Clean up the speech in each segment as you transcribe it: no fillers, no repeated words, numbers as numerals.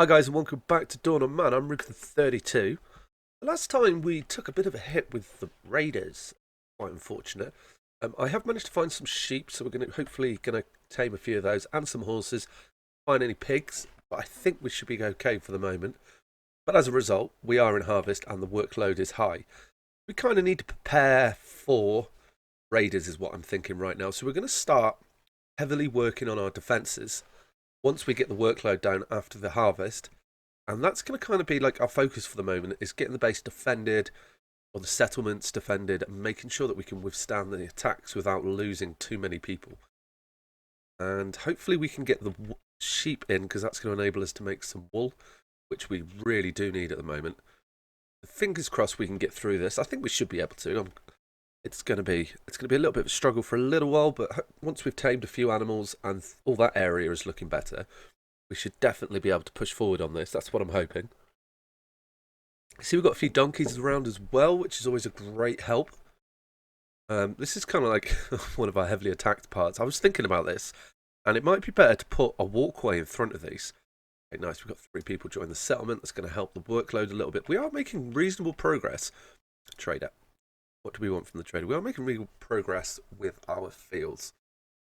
Hi guys and welcome back to Dawn on Man. I'm Ep32. The last time we took a bit of a hit with the Raiders. Quite unfortunate. I have managed to find some sheep, so we're hopefully going to tame a few of those and some horses. Find any pigs, but I think we should be okay for the moment. But as a result, we are in harvest and the workload is high. We kind of need to prepare for Raiders, is what I'm thinking right now. So we're going to start heavily working on our defences once we get the workload down after the harvest. And that's going to kind of be like our focus for the moment, is getting the base defended or the settlements defended and making sure that we can withstand the attacks without losing too many people. And hopefully we can get the sheep in, because that's going to enable us to make some wool, which we really do need at the moment. Fingers crossed we can get through this. I think we should be able to. It's going to be a little bit of a struggle for a little while, but once we've tamed a few animals and all that area is looking better, we should definitely be able to push forward on this. That's what I'm hoping. See, we've got a few donkeys around as well, which is always a great help. This is kind of like one of our heavily attacked parts. I was thinking about this, and it might be better to put a walkway in front of these. Okay, nice, we've got 3 people join the settlement. That's going to help the workload a little bit. We are making reasonable progress. Trader. What do we want from the trader? We are making real progress with our fields.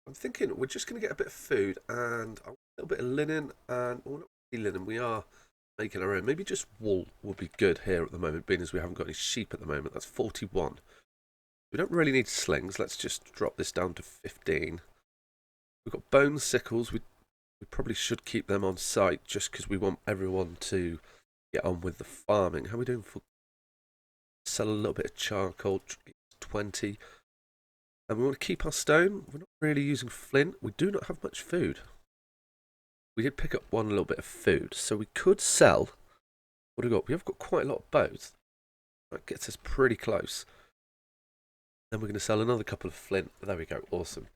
I'm thinking we're just going to get a bit of food and a little bit of linen, and well, not really linen, we are making our own. Maybe just wool would be good here at the moment, being as we haven't got any sheep at the moment. That's 41. We don't really need slings. Let's just drop this down to 15. We've got bone sickles. We probably should keep them on site just because we want everyone to get on with the farming. How are we doing for sell a little bit of charcoal? 20. And we want to keep our stone. We're not really using flint. We do not have much food. We did pick up one little bit of food, so we could sell. What do we got? We have got quite a lot of bows. That gets us pretty close. Then we're going to sell another couple of flint. There we go. Awesome.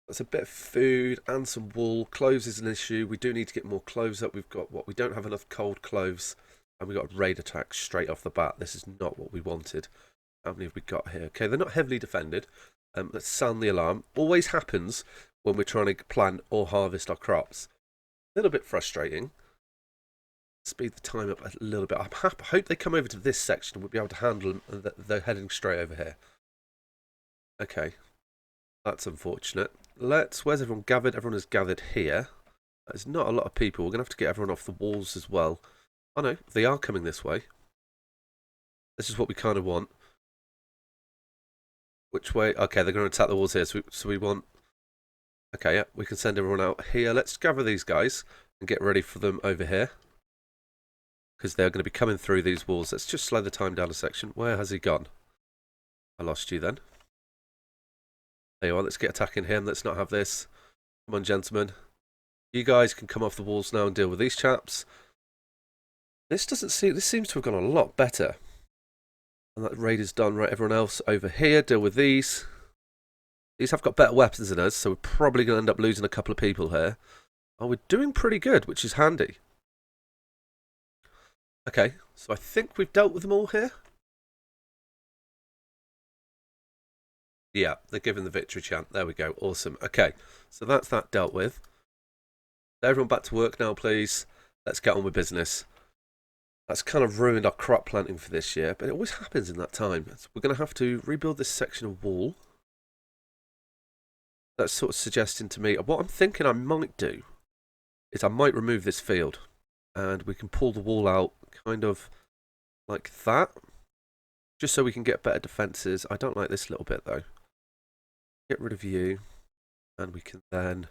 That's a bit of food and some wool. Cloves is an issue. We do need to get more cloves up. We've got we don't have enough cold cloves. And we got a raid attack straight off the bat. This is not what we wanted. How many have we got here? Okay, they're not heavily defended. Let's sound the alarm. Always happens when we're trying to plant or harvest our crops. A little bit frustrating. Speed the time up a little bit. I hope they come over to this section and we'll be able to handle them, and they're heading straight over here. Okay, that's unfortunate. Where's everyone gathered? Everyone is gathered here. There's not a lot of people. We're going to have to get everyone off the walls as well. Oh no, they are coming this way. This is what we kind of want. Which way? Okay, they're going to attack the walls here, so we want... Okay, yeah, we can send everyone out here. Let's gather these guys and get ready for them over here, because they're going to be coming through these walls. Let's just slow the time down a section. Where has he gone? I lost you then. There you are. Let's get attacking him. Let's not have this. Come on, gentlemen. You guys can come off the walls now and deal with these chaps. This seems to have gone a lot better. And that raid is done. Right, everyone else over here, deal with these. These have got better weapons than us, so we're probably going to end up losing a couple of people here. Oh, we're doing pretty good, which is handy. Okay, so I think we've dealt with them all here. Yeah, they're giving the victory chant. There we go. Awesome. Okay, so that's that dealt with. Everyone back to work now, please. Let's get on with business. That's kind of ruined our crop planting for this year, but it always happens in that time. So we're going to have to rebuild this section of wall. That's sort of suggesting to me, what I'm thinking I might do is I might remove this field and we can pull the wall out kind of like that, just so we can get better defences. I don't like this little bit though. Get rid of you, and we can then...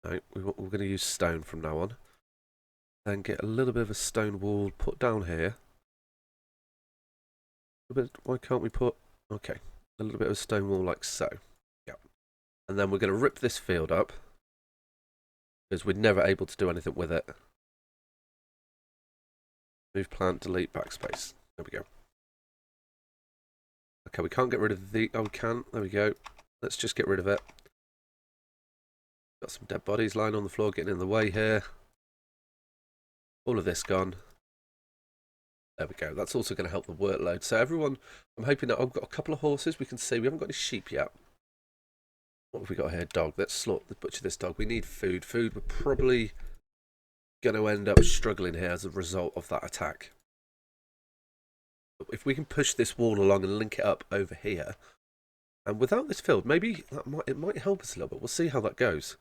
No, we're going to use stone from now on. Then get a little bit of a stone wall put down here. Why can't we put... Okay, a little bit of a stone wall like so. Yeah. And then we're going to rip this field up, because we're never able to do anything with it. Move plant, delete, backspace. There we go. Okay, we can't get rid of the... Oh, we can. There we go. Let's just get rid of it. Got some dead bodies lying on the floor getting in the way here. All of this gone. There we go. That's also going to help the workload. So everyone, I'm hoping that I've got a couple of horses. We can see we haven't got any sheep yet. What have we got here? Dog. Let's butcher this dog. We need food. Food, we're probably going to end up struggling here as a result of that attack. But if we can push this wall along and link it up over here, and without this field, maybe it might help us a little bit. We'll see how that goes.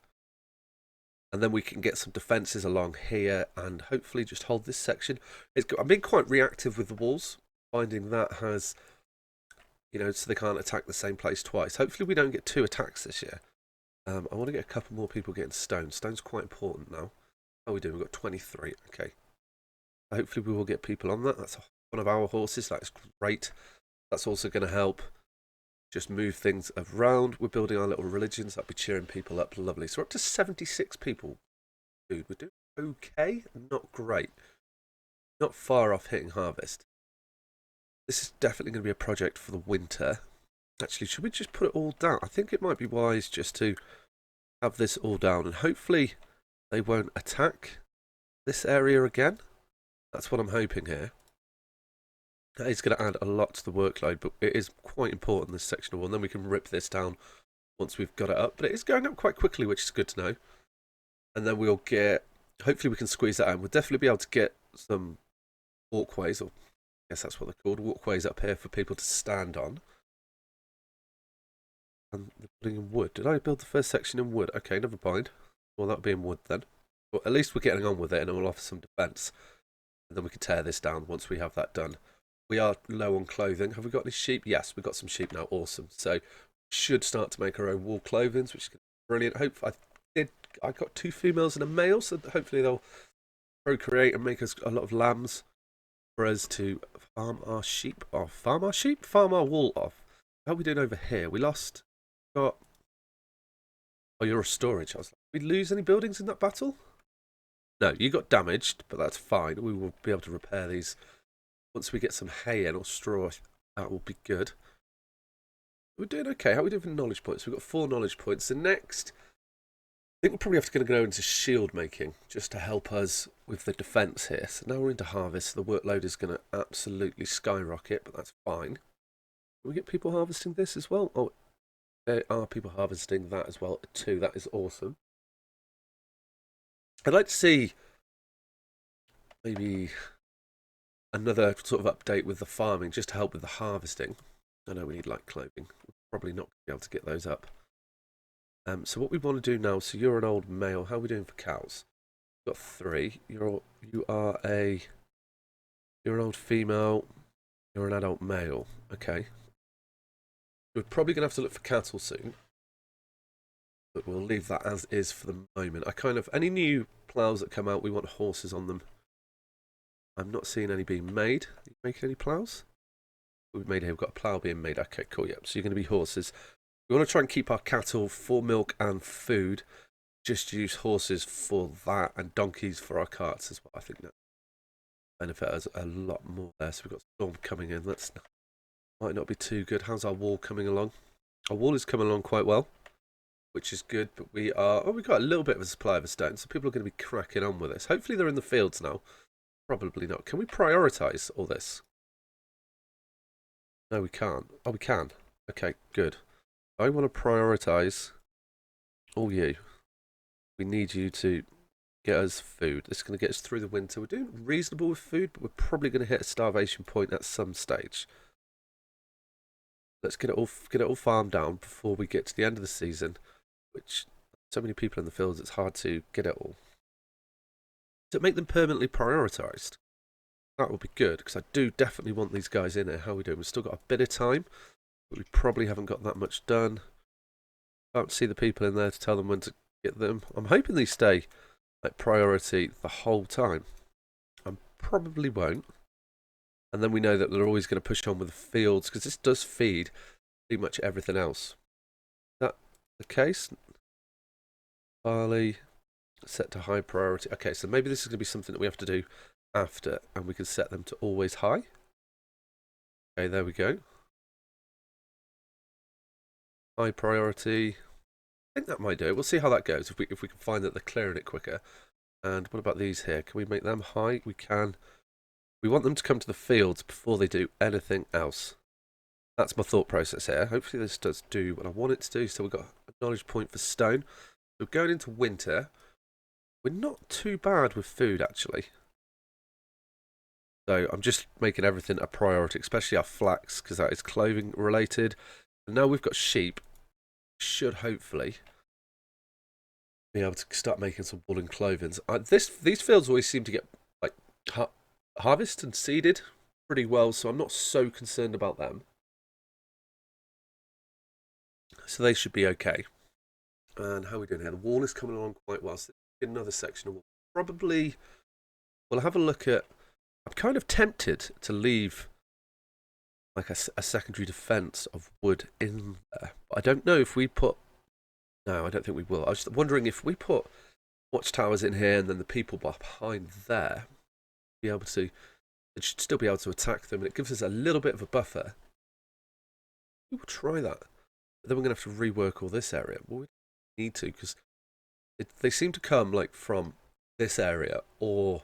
And then we can get some defences along here and hopefully just hold this section. I'm being quite reactive with the walls, finding that has, so they can't attack the same place twice. Hopefully we don't get 2 attacks this year. I want to get a couple more people getting stone. Stone's quite important now. How are we doing? We've got 23. Okay. Hopefully we will get people on that. That's one of our horses. That's great. That's also going to help just move things around. We're building our little religions. That'll be cheering people up. Lovely. So we're up to 76 people. Dude, we're doing okay. Not great. Not far off hitting harvest. This is definitely going to be a project for the winter. Actually, should we just put it all down? I think it might be wise just to have this all down. And hopefully they won't attack this area again. That's what I'm hoping here. That is going to add a lot to the workload, but it is quite important, this section of wall. And then we can rip this down once we've got it up. But it is going up quite quickly, which is good to know. And then we'll get, hopefully we can squeeze that out. We'll definitely be able to get some walkways, or I guess that's what they're called, walkways up here for people to stand on. And they're putting in wood. Did I build the first section in wood? Okay, never mind. Well, that'll be in wood then. But at least we're getting on with it, and it will offer some defence. And then we can tear this down once we have that done. We are low on clothing. Have we got any sheep? Yes, we've got some sheep now. Awesome. So we should start to make our own wool clothing, which is brilliant. I got 2 females and a male, so hopefully they'll procreate and make us a lot of lambs for us to farm our sheep off. Farm our wool off. How are we doing over here? We lost. Oh, you're a storage. I was like, did we lose any buildings in that battle? No, you got damaged, but that's fine. We will be able to repair these once we get some hay in or straw. That will be good. We're doing okay. How are we doing for knowledge points? We've got 4 knowledge points. So next, I think we'll probably have to go into shield making just to help us with the defence here. So now we're into harvest. The workload is going to absolutely skyrocket, but that's fine. Can we get people harvesting this as well? Oh, there are people harvesting that as well too. That is awesome. I'd like to see maybe another sort of update with the farming just to help with the harvesting. I know we need light clothing. We're probably not going to be able to get those up. So what we want to do now, so you're an old male. How are we doing for cows? We've got 3. You're an old female. You're an adult male. Okay. We're probably going to have to look for cattle soon. But we'll leave that as is for the moment. Any new ploughs that come out, we want horses on them. I'm not seeing any being made. Are you making any ploughs? We've made here. We've got a plough being made. Okay, cool. Yep. So you're going to be horses. We want to try and keep our cattle for milk and food. Just use horses for that, and donkeys for our carts as well. I think that benefit us a lot more there. So we've got storm coming in. That might not be too good. How's our wall coming along? Our wall is coming along quite well, which is good. But we've got a little bit of a supply of a stone, so people are going to be cracking on with this. Hopefully they're in the fields now. Probably not. Can we prioritise all this? No, we can't. Oh, we can. Okay, good. I want to prioritise all you. We need you to get us food. This is going to get us through the winter. We're doing reasonable with food, but we're probably going to hit a starvation point at some stage. Let's get it all farmed down before we get to the end of the season, which so many people in the fields, it's hard to get it all. To make them permanently prioritised. That would be good, because I do definitely want these guys in here. How are we doing? We've still got a bit of time, but we probably haven't got that much done. Can't see the people in there to tell them when to get them. I'm hoping they stay like priority the whole time. I probably won't. And then we know that they're always going to push on with the fields, because this does feed pretty much everything else. Is that the case? Barley set to high priority. Okay, so maybe this is going to be something that we have to do after, and we can set them to always high. Okay, there we go. High priority. I think that might do it. We'll see how that goes, if we can find that they're clearing it quicker. And what about these here? Can we make them high? We can. We want them to come to the fields before they do anything else. That's my thought process here. Hopefully this does do what I want it to do. So we've got a knowledge point for stone. We're going into winter. we're not too bad with food actually. So I'm just making everything a priority, especially our flax, because that is clothing related. And now we've got sheep, should hopefully be able to start making some woolen clothing. These fields always seem to get like harvested and seeded pretty well, so I'm not so concerned about them. So they should be okay. And how are we doing here? The wall is coming along quite well. So another section of wall. Probably we'll have a look at. I'm kind of tempted to leave like a secondary defence of wood in there. But I don't know if we put. No, I don't think we will. I was just wondering if we put watchtowers in here and then the people behind there, be able to. It should still be able to attack them, and it gives us a little bit of a buffer. We will try that. But then we're going to have to rework all this area. Well, we need to, because they seem to come like from this area or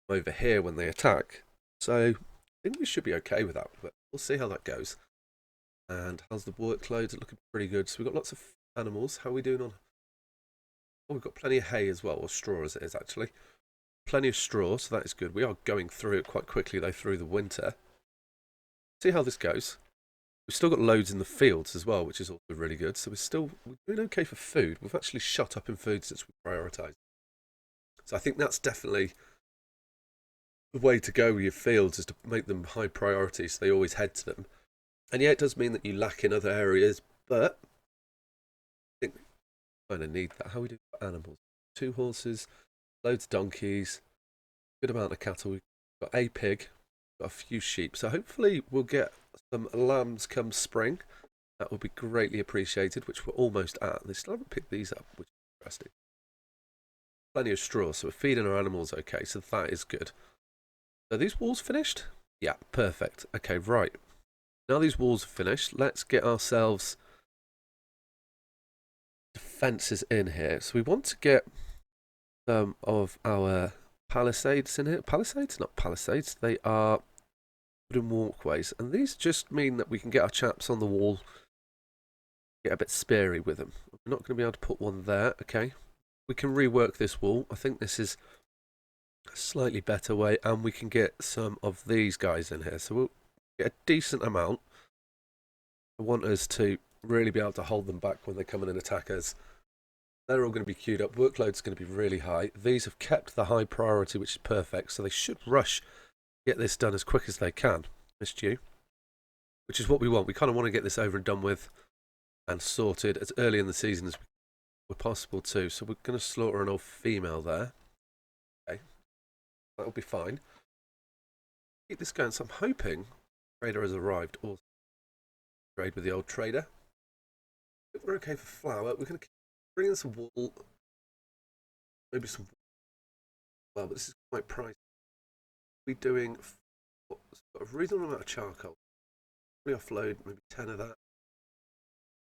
over here when they attack. So I think we should be okay with that, but we'll see how that goes. And how's the workload? Looking pretty good. So we've got lots of animals. How are we doing on? Oh, we've got plenty of hay as well, or straw as it is actually. Plenty of straw, so that is good. We are going through it quite quickly though through the winter. See how this goes. We've still got loads in the fields as well, which is also really good. So we're doing okay for food. We've actually shot up in food since we prioritised. So I think that's definitely the way to go with your fields, is to make them high priority so they always head to them. And yeah, it does mean that you lack in other areas, but I think we kind of need that. How we do for animals? 2 horses, loads of donkeys, good amount of cattle. We've got a pig, got a few sheep. So hopefully we'll get some lambs come spring. That would be greatly appreciated, which we're almost at. They still haven't picked these up, which is interesting. Plenty of straw, so we're feeding our animals okay, so that is good. Are these walls finished? Yeah, perfect. Okay, right. Now these walls are finished, let's get ourselves defences in here. So we want to get some of our palisades in here. Palisades? Not palisades. They are wooden walkways. And these just mean that we can get our chaps on the wall, get a bit speary with them. We're not going to be able to put one there. Okay. We can rework this wall. I think this is a slightly better way. And we can get some of these guys in here. So we'll get a decent amount. I want us to really be able to hold them back when they come in and attack us. They're all going to be queued up. Workload's going to be really high. These have kept the high priority, which is perfect. So they should rush, get this done as quick as they can. Missed you. Which is what we want. We kind of want to get this over and done with and sorted as early in the season as we're possible too. So we're going to slaughter an old female there. Okay. That'll be fine. Keep this going. So I'm hoping trader has arrived. Or trade with the old trader. If we're okay for flour, we're going to bring in some wool. Maybe some wool. Well, but this is quite pricey. We're doing a reasonable amount of charcoal. We offload maybe 10 of that.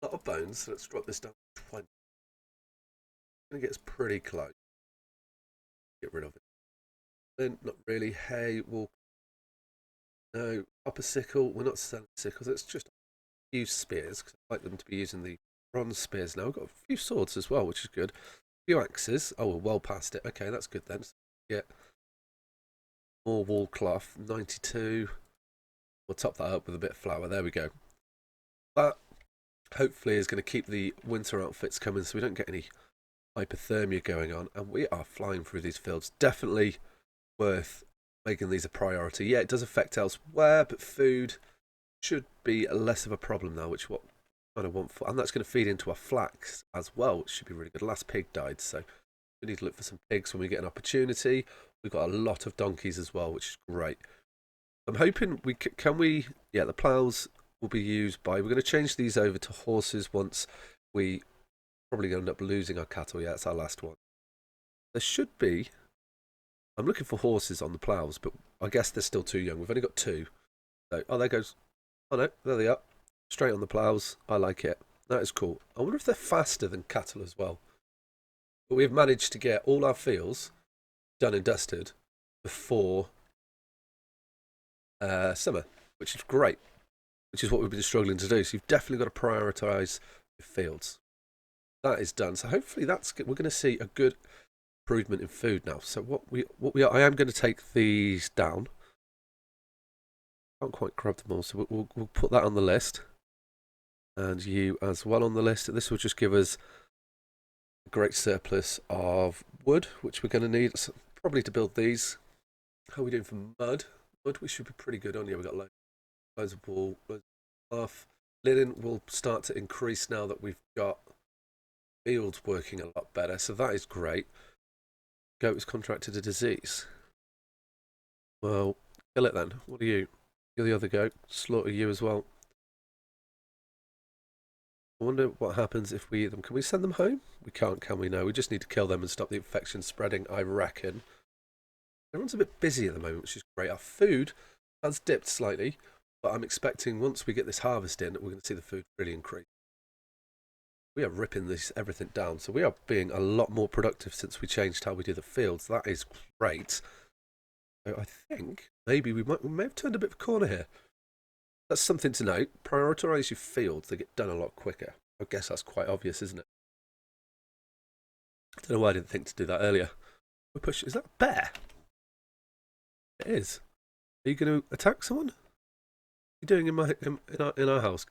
A lot of bones, so let's drop this down to 20. It's going to get us pretty close. Get rid of it. Then, not really. Hay, wool. No, upper sickle. We're not selling sickles. It's just a few spears, because I like them to be using the bronze spears now. We've got a few swords as well, which is good. A few axes. Oh, we're well past it. Okay, that's good then. So get more wool cloth. 92. We'll top that up with a bit of flour. There we go. That hopefully is going to keep the winter outfits coming so we don't get any hypothermia going on. And we are flying through these fields. Definitely worth making these a priority. Yeah, it does affect elsewhere, but food should be less of a problem now, which is what I kind of want for. And that's going to feed into our flax as well, which should be really good. Last pig died, so we need to look for some pigs when we get an opportunity. We've got a lot of donkeys as well, which is great. I'm hoping we can yeah, the ploughs will be used by, we're going to change these over to horses once we probably end up losing our cattle. Yeah, that's our last one. There should be, I'm looking for horses on the ploughs, but I guess they're still too young. We've only got 2. So, oh, there goes, oh no, there they are. Straight on the ploughs. I like it. That is cool. I wonder if they're faster than cattle as well. But we've managed to get all our fields done and dusted before summer, which is great, which is what we've been struggling to do. So you've definitely got to prioritise your fields. That is done. So hopefully that's good. We're going to see a good improvement in food now. So I am going to take these down. Can't quite grab them all, so we'll put that on the list, and you as well on the list. This will just give us a great surplus of wood, which we're going to need probably to build these. How are we doing for mud? Mud, we should be pretty good on. Yeah, we've got loads of wool, loads of fluff. Linen will start to increase now that we've got fields working a lot better, so that is great. Goat has contracted a disease. Well, kill it then. What are you? You're the other goat. Slaughter you as well. I wonder what happens if we eat them. Can we send them home? We can't, can we? No, we just need to kill them and stop the infection spreading, I reckon. Everyone's a bit busy at the moment, which is great. Our food has dipped slightly, but I'm expecting once we get this harvest in, we're going to see the food really increase. We are ripping everything down, so we are being a lot more productive since we changed how we do the fields. That is great. So I think maybe we may have turned a bit of a corner here. That's something to note. Prioritise your fields; they get done a lot quicker. I guess that's quite obvious, isn't it? I don't know why I didn't think to do that earlier. We push. Is that a bear? It is. Are you going to attack someone? What are you doing in our house?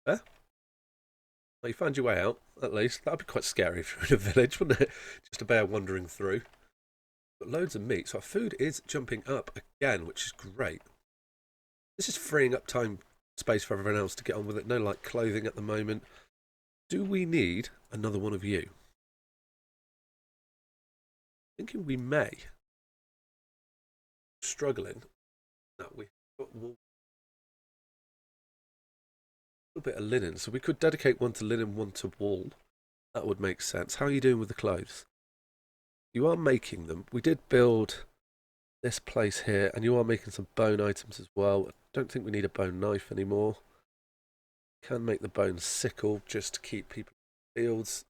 Bear? Well, you found your way out, at least. That'd be quite scary if you're in a village, wouldn't it? Just a bear wandering through. But loads of meat, so our food is jumping up again, which is great. This is freeing up space for everyone else to get on with it. No, like, clothing at the moment. Do we need another one of you? Thinking we may. Struggling. No, we've got wool. A little bit of linen, so we could dedicate one to linen, one to wool. That would make sense. How are you doing with the clothes? You are making them. We did build this place here, and you are making some bone items as well. I don't think we need a bone knife anymore. Can make the bone sickle just to keep people in the fields.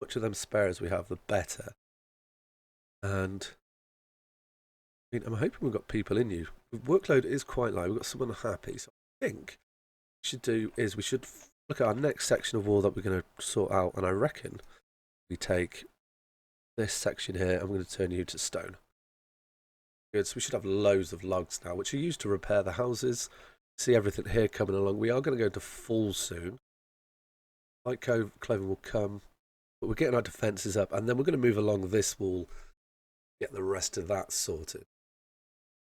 Much of them spare as we have, the better. And I mean, I'm hoping we've got people in you. The workload is quite low. We've got someone happy, so I think what we should do is we should look at our next section of wall that we're going to sort out, and I reckon we take this section here and I'm going to turn you to stone. Good, so we should have loads of logs now, which are used to repair the houses. See everything here coming along. We are going to go to fall soon. Light clothing will come, but we're getting our defences up, and then we're going to move along this wall, get the rest of that sorted.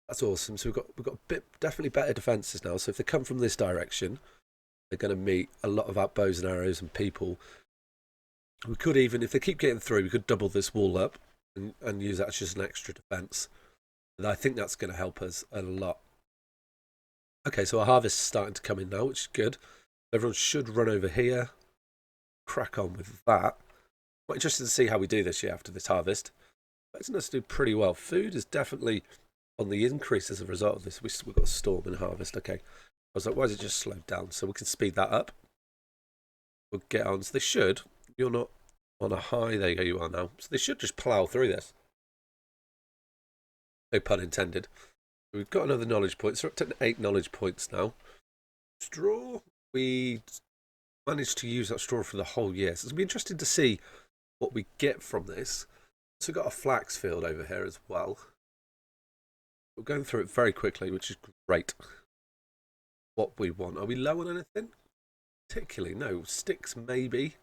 That's awesome. So we've got definitely better defences now. So if they come from this direction, they're going to meet a lot of bows and arrows and people. We could even, if they keep getting through, we could double this wall up and use that as just an extra defence. And I think that's going to help us a lot. Okay, so our harvest is starting to come in now, which is good. Everyone should run over here, crack on with that. Quite interested to see how we do this year after this harvest. Expecting us to do pretty well. Food is definitely on the increase as a result of this. We've got a storm and harvest. Okay, I was like, why is it just slowed down? So we can speed that up. We'll get on. So they should. You're not on a high. There you go. You are now. So they should just plough through this. No pun intended. We've got another knowledge point. So we're up to 8 knowledge points now. Straw. We managed to use that straw for the whole year. So it'll be interesting to see what we get from this. So we've got a flax field over here as well. We're going through it very quickly, which is great. What we want. Are we low on anything? Particularly, no. Sticks, maybe.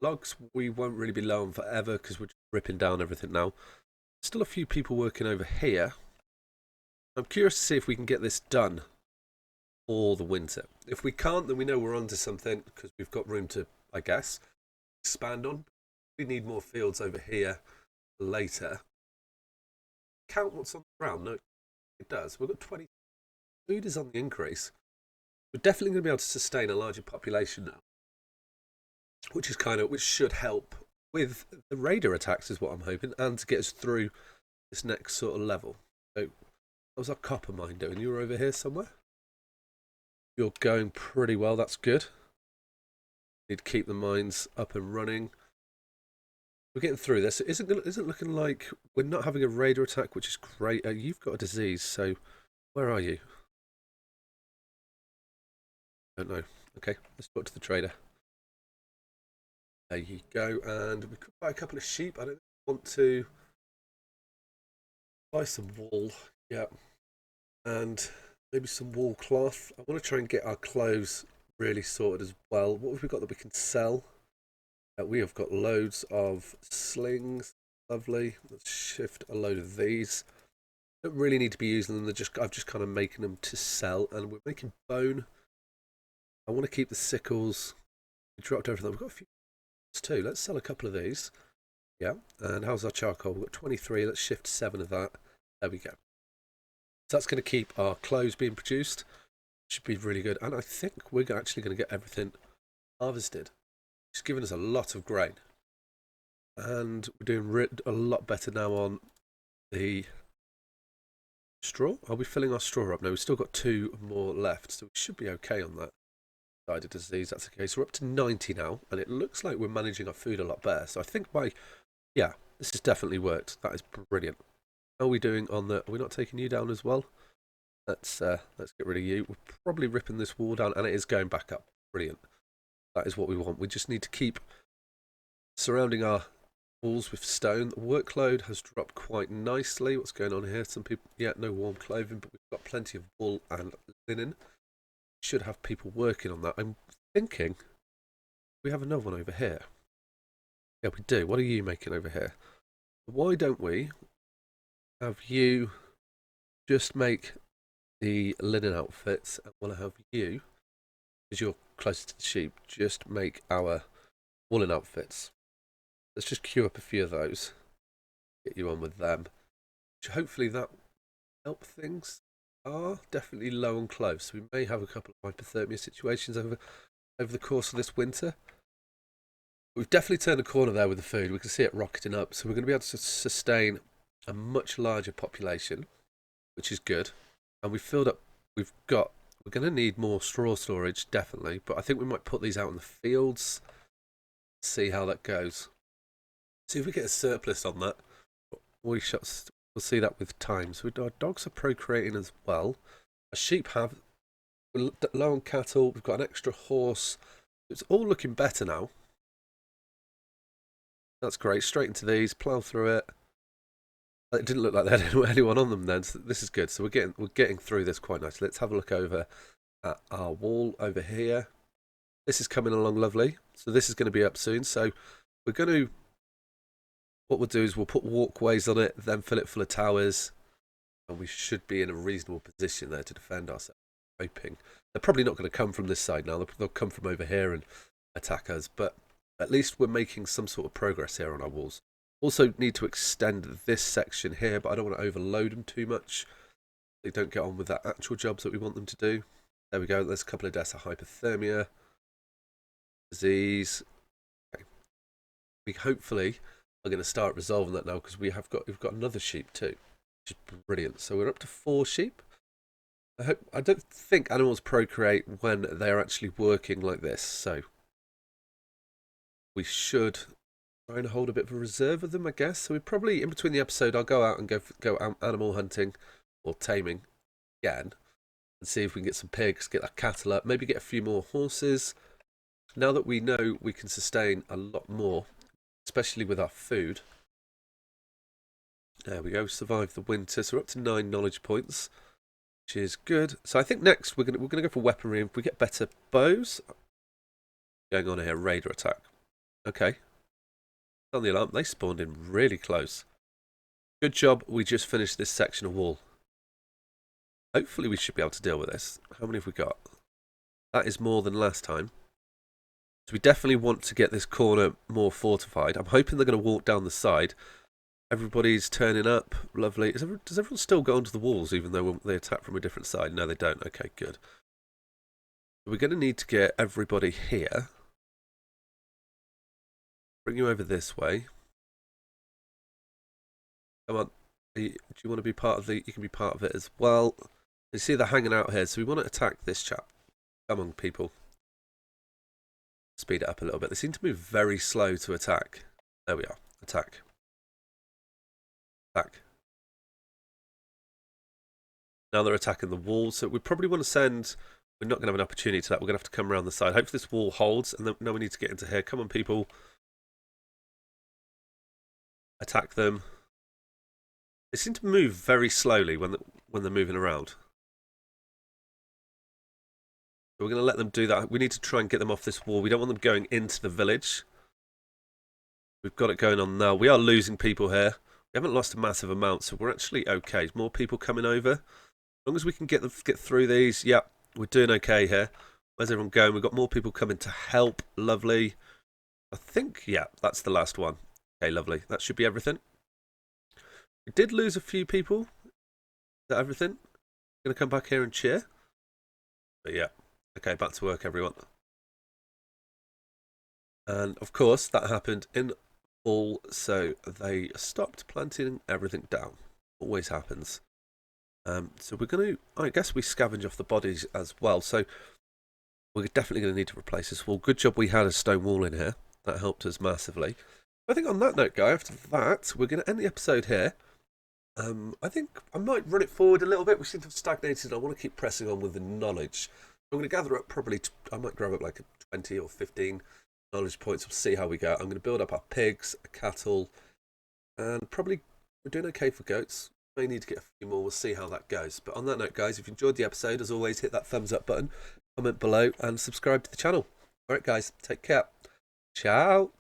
Logs, we won't really be low on forever because we're just ripping down everything now. Still a few people working over here. I'm curious to see if we can get this done for the winter. If we can't, then we know we're onto something because we've got room to, I guess, expand on. We need more fields over here later. Count what's on the ground. No, it does. We've got 20. Food is on the increase. We're definitely going to be able to sustain a larger population now, which should help with the raider attacks, is what I'm hoping, and to get us through this next sort of level. So, what was our copper mine doing? You were over here somewhere. You're going pretty well. That's good. Need to keep the mines up and running. We're getting through this. It isn't looking like we're not having a raider attack, which is great. You've got a disease, so where are you? Don't know. Okay, let's talk to the trader. There you go, and we could buy a couple of sheep. I don't want to buy some wool, yeah, and maybe some wool cloth. I want to try and get our clothes really sorted as well. What have we got that we can sell? We have got loads of slings. Lovely. Let's shift a load of these. Don't really need to be using them. I'm just kind of making them to sell, and we're making bone. I want to keep the sickles. We dropped everything. We've got a few too. Let's sell a couple of these. Yeah. And how's our charcoal? We've got 23. Let's shift 7 of that. There we go. So that's going to keep our clothes being produced. Should be really good. And I think we're actually going to get everything harvested. It's given us a lot of grain. And we're doing a lot better now on the straw. Are we filling our straw up? No, we've still got 2 more left. So we should be okay on that side of disease. That's okay. So we're up to 90 now. And it looks like we're managing our food a lot better. So I think yeah, this has definitely worked. That is brilliant. How are we doing on the... Are we not taking you down as well? Let's get rid of you. We're probably ripping this wall down, and it is going back up. Brilliant. That is what we want. We just need to keep surrounding our walls with stone. The workload has dropped quite nicely. What's going on here? Some people, yeah, no warm clothing, but we've got plenty of wool and linen. Should have people working on that. I'm thinking we have another one over here. Yeah, we do. What are you making over here? Why don't we have you just make the linen outfits, and we'll have you, because you're closer to the sheep, just make our woolen outfits. Let's just queue up a few of those. Get you on with them. Hopefully that help things. Are definitely low on clothes, so we may have a couple of hypothermia situations over the course of this winter. We've definitely turned a corner there with the food. We can see it rocketing up, so we're going to be able to sustain a much larger population, which is good. And we've filled up, we're going to need more straw storage, definitely, but I think we might put these out in the fields, see how that goes. See if we get a surplus on that. We'll see that with time. So our dogs are procreating as well. Our sheep we're low on cattle, we've got an extra horse. It's all looking better now. That's great. Straight into these, plough through it. It didn't look like they had anyone on them then, so this is good. So we're getting through this quite nicely. Let's have a look over at our wall over here. This is coming along lovely. So this is going to be up soon. So we're going to, what we'll do is we'll put walkways on it, then fill it full of towers, and we should be in a reasonable position there to defend ourselves. Hoping they're probably not going to come from this side now. They'll come from over here and attack us, but at least we're making some sort of progress here on our walls. Also need to extend this section here, but I don't want to overload them too much. They don't get on with that actual jobs that we want them to do. There we go. There's a couple of deaths of hypothermia, disease. Okay. We hopefully are going to start resolving that now because we've got another sheep too, which is brilliant. So we're up to 4 sheep. I don't think animals procreate when they're actually working like this, so we should try and hold a bit of a reserve of them, I guess. So we probably, in between the episode, I'll go out and go animal hunting or taming again and see if we can get some pigs, get that cattle up, maybe get a few more horses. Now that we know we can sustain a lot more, especially with our food. There we go, survive the winter. So we're up to 9 knowledge points, which is good. So I think next we're gonna go for weaponry. If we get better bows, going on here, raider attack. Okay. On the alarm, they spawned in really close. Good job, we just finished this section of wall. Hopefully we should be able to deal with this. How many have we got? That is more than last time. So we definitely want to get this corner more fortified. I'm hoping they're going to walk down the side. Everybody's turning up. Lovely. Does everyone still go onto the walls even though they attack from a different side? No, they don't. Okay, good. We're going to need to get everybody here. Bring you over this way. Come on. Do you want to be part of the... You can be part of it as well. You see they're hanging out here, so we want to attack this chap. Come on, people. Speed it up a little bit. They seem to move very slow to attack. There we are. Attack. Attack. Now they're attacking the wall, so we probably want to send... We're not going to have an opportunity to that. We're going to have to come around the side. Hopefully this wall holds, and then now we need to get into here. Come on, people. attack them. They seem to move very slowly when they're moving around. So we're going to let them do that. We need to try and get them off this wall. We don't want them going into the village. We've got it going on now. We are losing people here. We haven't lost a massive amount, so we're actually okay. There's more people coming over. As long as we can get through these, yeah, we're doing okay here. Where's everyone going? We've got more people coming to help. Lovely. I think, yeah, that's the last one. Okay, lovely. That should be everything. We did lose a few people. Is that everything? Going to come back here and cheer? But yeah. Okay, back to work, everyone. And of course, that happened in fall, so they stopped planting everything down. Always happens. So we're going to, I guess we scavenge off the bodies as well. So we're definitely going to need to replace this wall. Good job we had a stone wall in here. That helped us massively. I think on that note, guys, after that, we're going to end the episode here. I think I might run it forward a little bit. We seem to have stagnated. I want to keep pressing on with the knowledge. I'm going to gather up probably, I might grab up like 20 or 15 knowledge points. We'll see how we go. I'm going to build up our pigs, cattle, and probably we're doing okay for goats. May need to get a few more. We'll see how that goes. But on that note, guys, if you enjoyed the episode, as always, hit that thumbs up button, comment below, and subscribe to the channel. All right, guys, take care. Ciao.